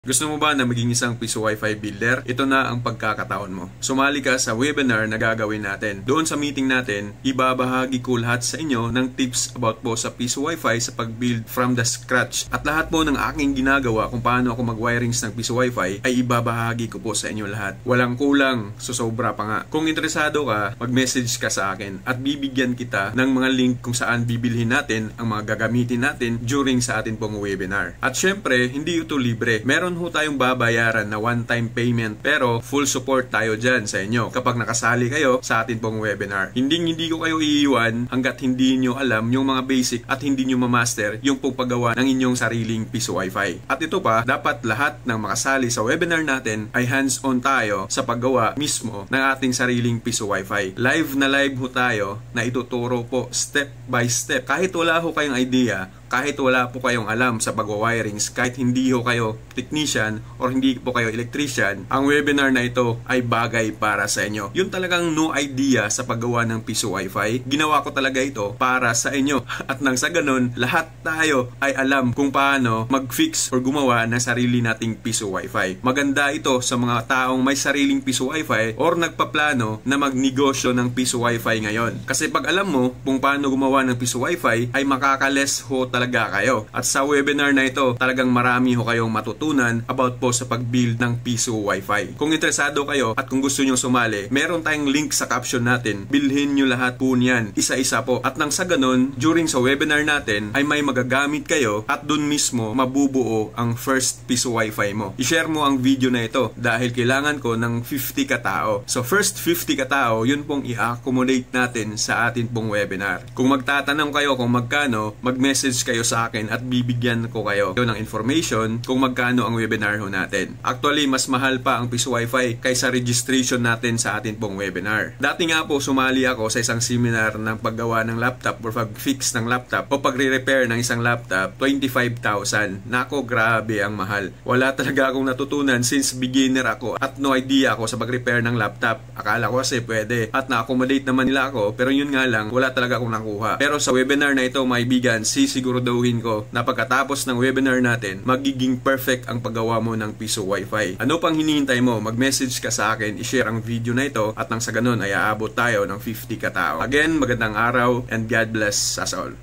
Gusto mo ba na maging isang piso Wi-Fi builder? Ito na ang pagkakataon mo. Sumali ka sa webinar na gagawin natin. Doon sa meeting natin, ibabahagi ko lahat sa inyo ng tips about po sa piso Wi-Fi sa pag-build from the scratch. At lahat po ng aking ginagawa kung paano ako mag-wirings ng piso Wi-Fi ay ibabahagi ko po sa inyo lahat. Walang kulang, susobra pa nga. Kung interesado ka, mag-message ka sa akin at bibigyan kita ng mga link kung saan bibilhin natin ang mga gagamitin natin during sa atin pong webinar. At syempre, hindi ito libre. Meron ho tayong babayaran na one-time payment pero full support tayo dyan sa inyo kapag nakasali kayo sa atin pong webinar. Hindi ko kayo iiwan hanggat hindi nyo alam yung mga basic at hindi nyo mamaster yung pong paggawa ng inyong sariling piso Wi-Fi. At ito pa, dapat lahat ng makasali sa webinar natin ay hands-on tayo sa paggawa mismo ng ating sariling piso Wi-Fi. Live ho tayo na ituturo po step by step. Kahit wala ho kayong idea, kahit wala po kayong alam sa pag-wirings, kahit hindi ho kayo technician or hindi po kayo electrician, ang webinar na ito ay bagay para sa inyo. Yun talagang no idea sa paggawa ng piso Wi-Fi, ginawa ko talaga ito para sa inyo. At nang sa ganun, lahat tayo ay alam kung paano mag-fix or gumawa ng sarili nating piso Wi-Fi. Maganda ito sa mga taong may sariling piso Wi-Fi or nagpaplano na magnegosyo ng piso Wi-Fi ngayon. Kasi pag alam mo kung paano gumawa ng piso Wi-Fi, ay makakales ho talaga kayo. At sa webinar na ito, talagang marami ho kayong matutunan about po sa pag-build ng piso Wi-Fi. Kung interesado kayo at kung gusto nyo sumali, meron tayong link sa caption natin. Bilhin nyo lahat po niyan, isa-isa po. At nang sa ganun, during sa webinar natin, ay may magagamit kayo at dun mismo mabubuo ang first piso Wi-Fi mo. I-share mo ang video na ito dahil kailangan ko ng 50 katao. So first 50 katao, yun pong i-accommodate natin sa atin pong webinar. Kung magtatanong kayo kung magkano, mag-message kayo sa akin at bibigyan ko kayo ng information kung magkano ang webinar ho natin. Actually, mas mahal pa ang piso Wi-Fi kaysa registration natin sa atin pong webinar. Dati nga po, sumali ako sa isang seminar ng paggawa ng laptop or pag-fix ng laptop o pagre-repair ng isang laptop, 25,000. Nako, grabe ang mahal. Wala talaga akong natutunan since beginner ako at no idea ako sa pag-repair ng laptop. Akala ko kasi pwede at na-accommodate naman nila ako pero yun nga lang, wala talaga akong nakuha. Pero sa webinar na ito, maibigan, sisiguraduhin ko na pagkatapos ng webinar natin, magiging perfect ang paggawa mo ng piso Wi-Fi. Ano pang hinihintay mo? Mag-message ka sa akin, i-share ang video na ito at nang sa ganun ay aabot tayo ng 50 katao. Again, magandang araw and God bless us all.